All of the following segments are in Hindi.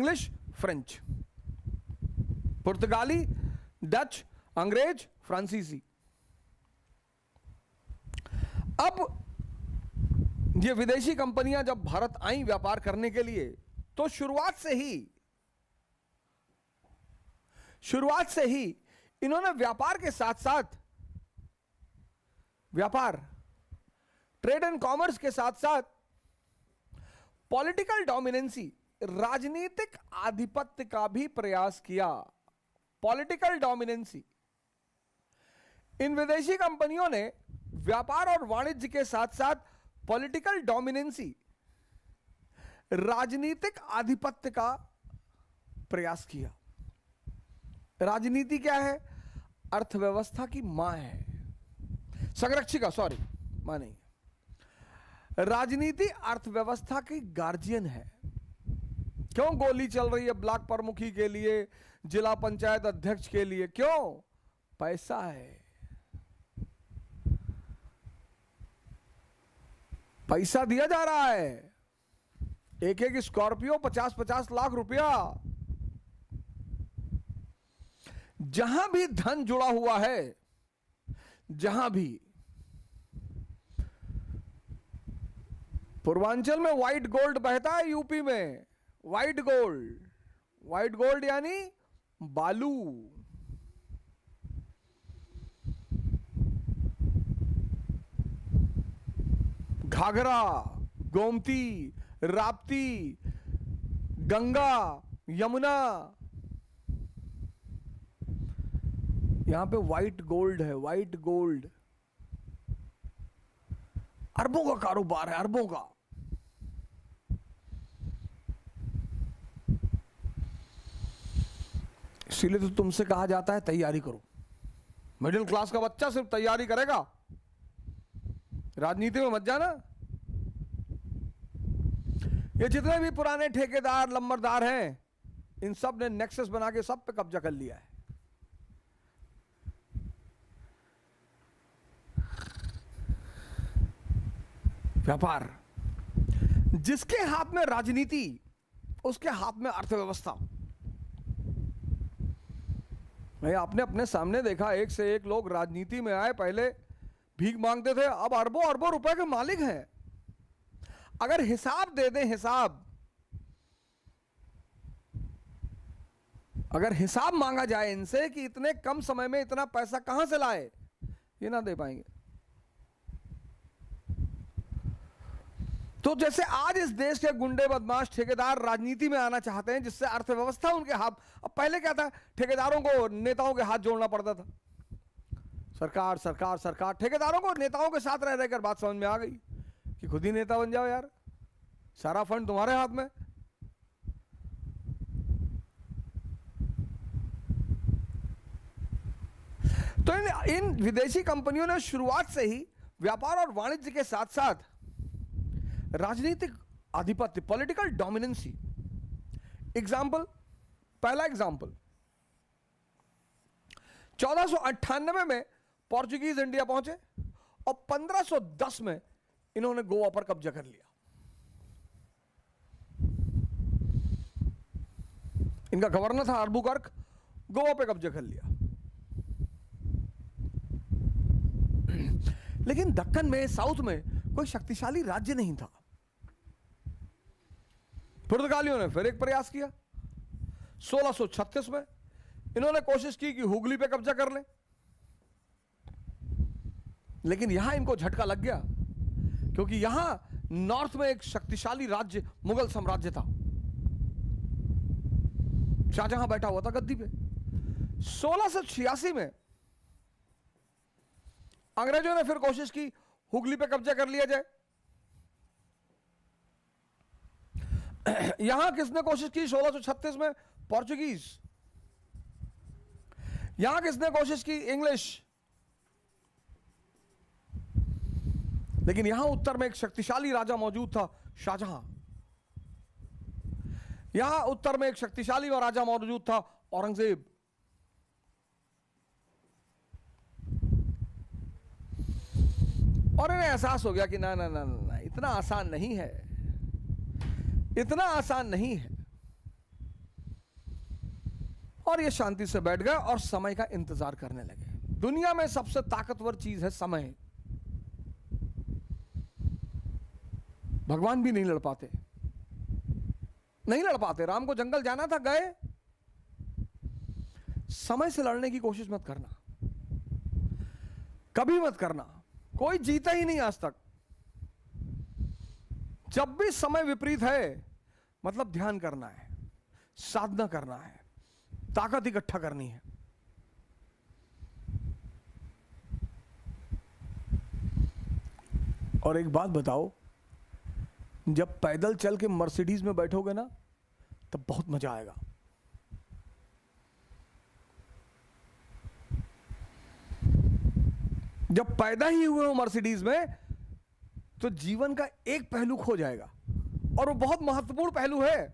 इंग्लिश, फ्रेंच, पुर्तगाली, डच, अंग्रेज, फ्रांसीसी। अब ये विदेशी कंपनियां जब भारत आई व्यापार करने के लिए, तो शुरुआत से ही इन्होंने व्यापार के साथ साथ, व्यापार, ट्रेड एंड कॉमर्स के साथ साथ पॉलिटिकल डोमिनेंसी, राजनीतिक आधिपत्य का भी प्रयास किया। पॉलिटिकल डोमिनेंसी, इन विदेशी कंपनियों ने व्यापार और वाणिज्य के साथ साथ पॉलिटिकल डोमिनेंसी, राजनीतिक आधिपत्य का प्रयास किया। राजनीति क्या है? अर्थव्यवस्था की मां है, संरक्षिका, सॉरी, मां नहीं, राजनीति अर्थव्यवस्था की गार्जियन है। क्यों गोली चल रही है ब्लॉक प्रमुखी के लिए, जिला पंचायत अध्यक्ष के लिए? क्यों? पैसा है, पैसा दिया जा रहा है। एक एक स्कॉर्पियो 50-50 लाख रुपया। जहां भी धन जुड़ा हुआ है, जहां भी, पूर्वांचल में व्हाइट गोल्ड बहता है, यूपी में व्हाइट गोल्ड, व्हाइट गोल्ड यानी बालू। घाघरा, गोमती, राप्ती, गंगा, यमुना, यहां पे व्हाइट गोल्ड है, व्हाइट गोल्ड। अरबों का कारोबार है, अरबों का। इसीलिए तो तुमसे कहा जाता है तैयारी करो। मिडिल क्लास का बच्चा सिर्फ तैयारी करेगा, राजनीति में मत जाना। ये जितने भी पुराने ठेकेदार लंबरदार हैं, इन सब ने नेक्सस बना के सब पे कब्जा कर लिया है। व्यापार, जिसके हाथ में राजनीति, उसके हाथ में अर्थव्यवस्था। मैं आपने अपने सामने देखा, एक से एक लोग राजनीति में आए, पहले भीख मांगते थे, अब अरबों अरबों रुपए के मालिक हैं। अगर हिसाब दे दें, हिसाब, अगर हिसाब मांगा जाए इनसे कि इतने कम समय में इतना पैसा कहां से लाए, ये ना दे पाएंगे। तो जैसे आज इस देश के गुंडे बदमाश ठेकेदार राजनीति में आना चाहते हैं, जिससे अर्थव्यवस्था उनके हाथ, अब पहले क्या था, ठेकेदारों को नेताओं के हाथ जोड़ना पड़ता था। सरकार सरकार सरकार, ठेकेदारों को नेताओं के साथ रह रहकर बात समझ में आ गई कि खुद ही नेता बन जाओ यार, सारा फंड तुम्हारे हाथ में। तो इन विदेशी कंपनियों ने शुरुआत से ही व्यापार और वाणिज्य के साथ साथ राजनीतिक आधिपत्य, पॉलिटिकल डोमिनेंसी। एग्जाम्पल, पहला एग्जाम्पल, 1498 में पोर्चुगीज इंडिया पहुंचे और 1510 में इन्होंने गोवा पर कब्जा कर लिया। इनका गवर्नर था अल्बुकर्क, गोवा पे कब्जा कर लिया। लेकिन दक्कन में, साउथ में कोई शक्तिशाली राज्य नहीं था। पुर्तगालियों ने फिर एक प्रयास किया। 1636 में इन्होंने कोशिश की कि हुगली पे कब्जा कर लें, लेकिन यहां इनको झटका लग गया, क्योंकि यहां नॉर्थ में एक शक्तिशाली राज्य मुगल साम्राज्य था। शाहजहां बैठा हुआ था गद्दी पे। 1686 में अंग्रेजों ने फिर कोशिश की हुगली पे कब्जा कर लिया जाए। यहां किसने कोशिश की? 1636 में पोर्चुगीज। यहां किसने कोशिश की? इंग्लिश। लेकिन यहां उत्तर में एक शक्तिशाली राजा मौजूद था, शाहजहां। यहां उत्तर में एक शक्तिशाली राजा मौजूद था, औरंगजेब। और इन्हें एहसास हो गया कि ना ना ना ना, इतना आसान नहीं है, इतना आसान नहीं है। और ये शांति से बैठ गए और समय का इंतजार करने लगे। दुनिया में सबसे ताकतवर चीज है समय। भगवान भी नहीं लड़ पाते, नहीं लड़ पाते। राम को जंगल जाना था, गए। समय से लड़ने की कोशिश मत करना, कभी मत करना। कोई जीता ही नहीं आज तक। जब भी समय विपरीत है मतलब ध्यान करना है, साधना करना है, ताकत इकट्ठा करनी है। और एक बात बताओ, जब पैदल चल के मर्सिडीज में बैठोगे ना तब बहुत मजा आएगा। जब पैदा ही हुए हो मर्सिडीज में तो जीवन का एक पहलू खो जाएगा, और वो बहुत महत्वपूर्ण पहलू है।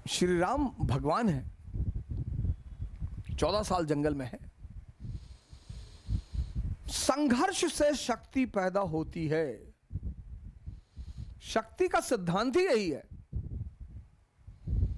श्री राम भगवान है, 14 साल जंगल में है। संघर्ष से शक्ति पैदा होती है। शक्ति का सिद्धांत ही यही है।